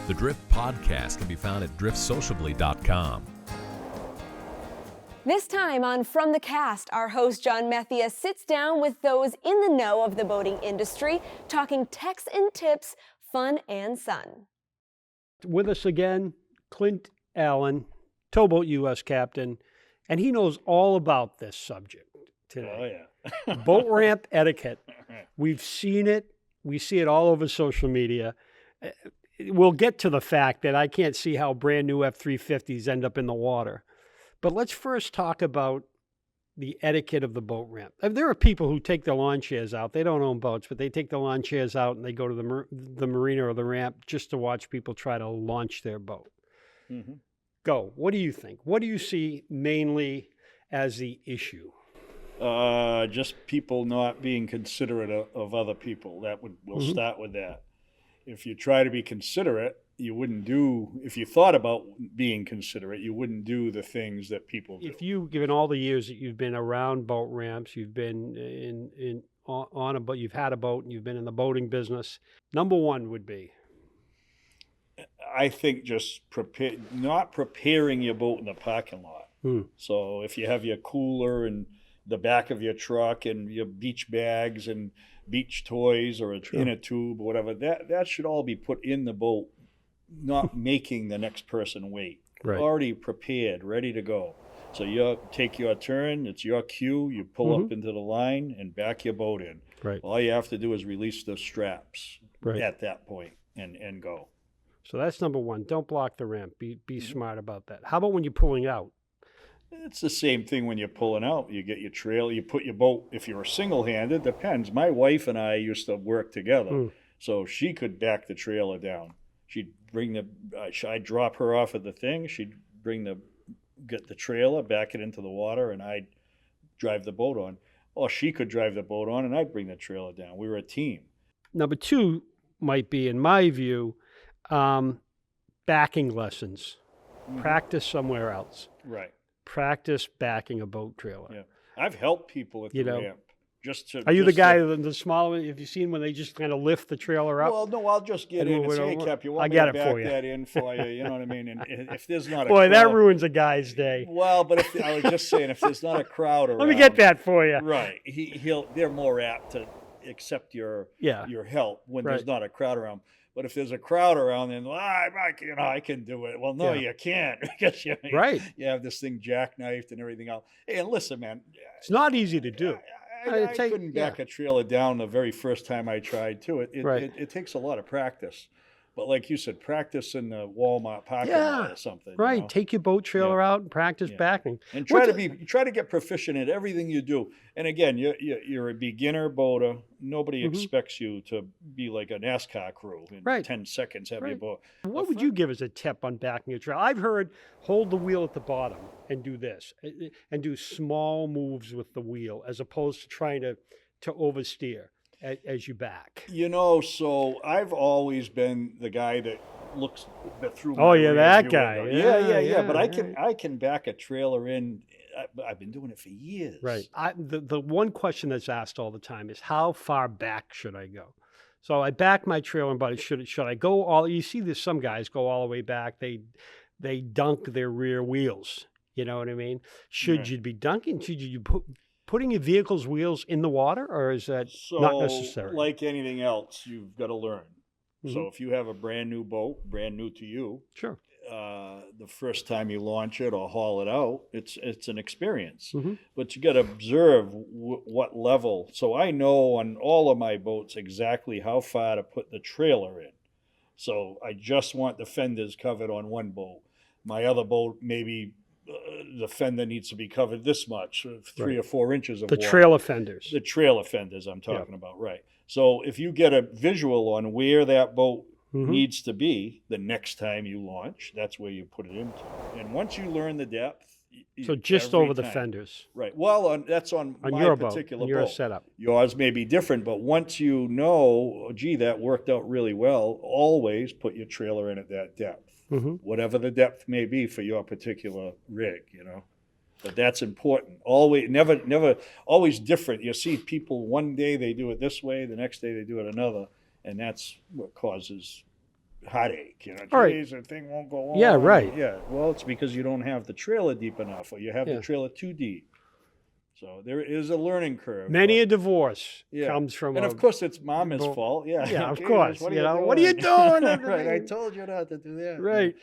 The Drift Podcast can be found at driftsociably.com. This time on From the Cast, our host John Methia sits down with those in the know of the boating industry, talking techs and tips, fun and sun. With us again, Clint Allen, TowBoatU.S captain, and he knows all about this subject today. Oh, yeah. Boat ramp etiquette. We've seen it. We see it all over social media. We'll get to the fact that I can't see how brand new F-350s end up in the water. But let's first talk about the etiquette of the boat ramp. There are people who take their lawn chairs out. They don't own boats, but they take the lawn chairs out and they go to the marina or the ramp just to watch people try to launch their boat. Mm-hmm. Go. What do you think? What do you see mainly as the issue? Just people not being considerate of other people. We'll start with that. If you try to be considerate, you wouldn't do, if you thought about being considerate, you wouldn't do the things that people do. If you, given all the years that you've been around boat ramps, you've been on a boat, you've had a boat, and you've been in the boating business, number one would be? I think just not preparing your boat in the parking lot. So if you have your cooler and the back of your truck and your beach bags and beach toys or in a tube or whatever, that should all be put in the boat, not making the next person wait. Right. Already prepared, ready to go. So you take your turn, it's your cue, you pull up into the line and back your boat in. Right. All you have to do is release the straps Right. at that point and go. So that's number one. Don't block the ramp. Be smart about that. How about when you're pulling out? It's the same thing when you're pulling out. You get your trailer, you put your boat, if you're single-handed, depends. My wife and I used to work together, so she could back the trailer down. She'd bring I'd drop her off at the thing, she'd get the trailer, back it into the water, and I'd drive the boat on. Or she could drive the boat on, and I'd bring the trailer down. We were a team. Number two might be, in my view, backing lessons. Practice somewhere else. Right. Practice backing a boat trailer. Yeah, I've helped people at the ramp. Are you the guy, the small one? Have you seen when they just kind of lift the trailer up? Well, no, I'll just get in and say, hey, Cap, you want me to back that in for you? You know what I mean? And if there's not a Boy, crowd, that ruins a guy's day. Well, but I was just saying, if there's not a crowd around. Let me get that for you. Right. They're more apt to accept your help when there's not a crowd around. But if there's a crowd around, then I can do it. Well, no, you can't, because you have this thing jackknifed and everything else. Hey, and listen, man, it's not easy to do. I couldn't back a trailer down the very first time I tried to. It takes a lot of practice. But like you said, practice in the Walmart parking lot or something. Right. You know? Take your boat trailer out and practice backing. And try to get proficient at everything you do. And again, you're a beginner boater. Nobody expects you to be like a NASCAR crew in 10 seconds have your boat. What would you give as a tip on backing a trailer? I've heard hold the wheel at the bottom and do this, and do small moves with the wheel as opposed to trying to oversteer as you back. So I've always been the guy that looks through. Oh, yeah, that guy. Window. Yeah. But I can back a trailer in. I've been doing it for years. Right. The one question that's asked all the time is, how far back should I go? So I back my trailer, but should I go all? You see, there's some guys go all the way back. They dunk their rear wheels. You know what I mean? Should you be dunking? Should you putting your vehicle's wheels in the water, or is that not necessary? Like anything else, you've got to learn. So if you have a brand new boat, brand new to you, the first time you launch it or haul it out, it's an experience. But you got to observe what level. So I know on all of my boats exactly how far to put the trailer in. So I just want the fenders covered on one boat. My other boat, maybe the fender needs to be covered this much, 3 or 4 inches of water. The trailer fenders. The trailer fenders I'm talking about, right. So if you get a visual on where that boat needs to be the next time you launch, that's where you put it into. And once you learn the depth. So just over the fenders. Right. Well, that's on my your particular boat. Your boat. setup. Yours may be different, but once you know, that worked out really well, always put your trailer in at that depth. Whatever the depth may be for your particular rig, But that's important. Always, never, always different. You see people one day they do it this way, the next day they do it another, and that's what causes heartache. You know, Right. geez, the thing won't go on. Yeah, right. Yeah, well, it's because you don't have the trailer deep enough, or you have Yeah. the trailer too deep. So there is a learning curve. Many but- a divorce Yeah. comes from and a of course, it's mama's Well, fault. Yeah, yeah, of Jesus, course. What are You you know, doing? what are you doing? Right, I told you not to do that. Right.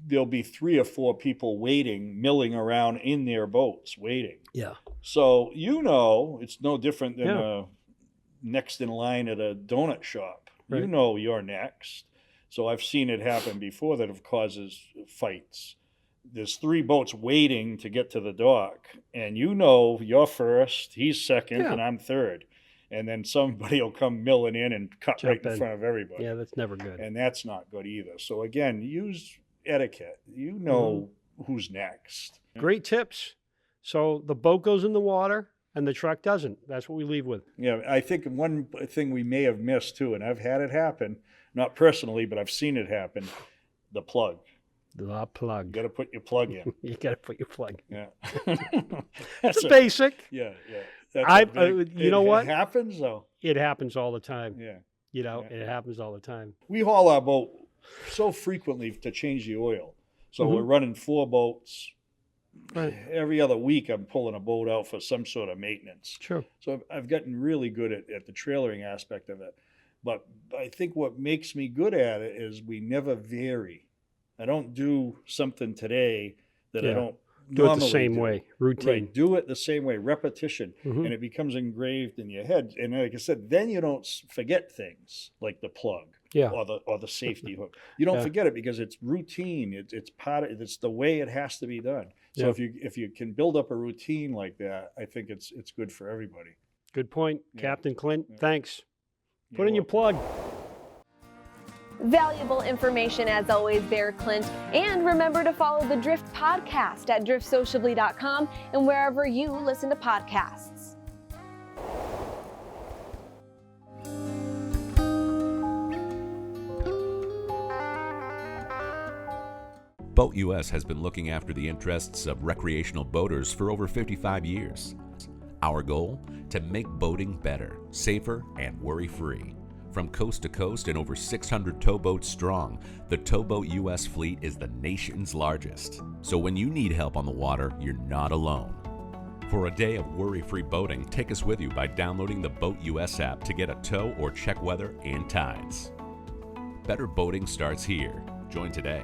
There'll be 3 or 4 people waiting, milling around in their boats, waiting. Yeah. So it's no different than Yeah. next in line at a donut shop. Right. You know you're next. So I've seen it happen before that have causes fights. There's 3 boats waiting to get to the dock, and you're first, he's second, Yeah. and I'm third. And then somebody will come milling in and cut Jump right in in. front of everybody. Yeah, that's never good. And that's not good either. So again, use etiquette. You know who's next. Great tips. So the boat goes in the water and the truck doesn't. That's what we leave with. Yeah, I think one thing we may have missed too, and I've had it happen, not personally, but I've seen it happen, the plug. The plug. You got to put your plug in. You got to put your plug. Yeah. That's a basic. Yeah, yeah. That's I- a big- you know what? It happens though. It happens all the time. Yeah. You know, Yeah. it happens all the time. We haul our boat so frequently to change the oil. So we're running 4 boats. Right. Every other week I'm pulling a boat out for some sort of maintenance. Sure. So I've gotten really good at the trailering aspect of it. But I think what makes me good at it is we never vary. I don't do something today that I Yeah. don't Do it the normally same do. way. Routine. Right. Do it the same way, repetition, Mhm. and it becomes engraved in your head. And like I said, then you don't forget things like the plug Yeah. or the safety hook. You don't Yeah. forget it because it's routine. It's part of it's the way it has to be done. So Yeah. if you can build up a routine like that, I think it's good for everybody. Good point, Yeah. Captain Clint. Yeah. Thanks. Put You're in your welcome. plug. Valuable information as always there, Clint. And remember to follow the Drift podcast at driftsociably.com and wherever you listen to podcasts. TowBoatU.S has been looking after the interests of recreational boaters for over 55 years. Our goal? To make boating better, safer, and worry-free. From coast to coast and over 600 towboats strong, the TowBoatU.S fleet is the nation's largest. So when you need help on the water, you're not alone. For a day of worry-free boating, take us with you by downloading the BoatUS app to get a tow or check weather and tides. Better boating starts here. Join today.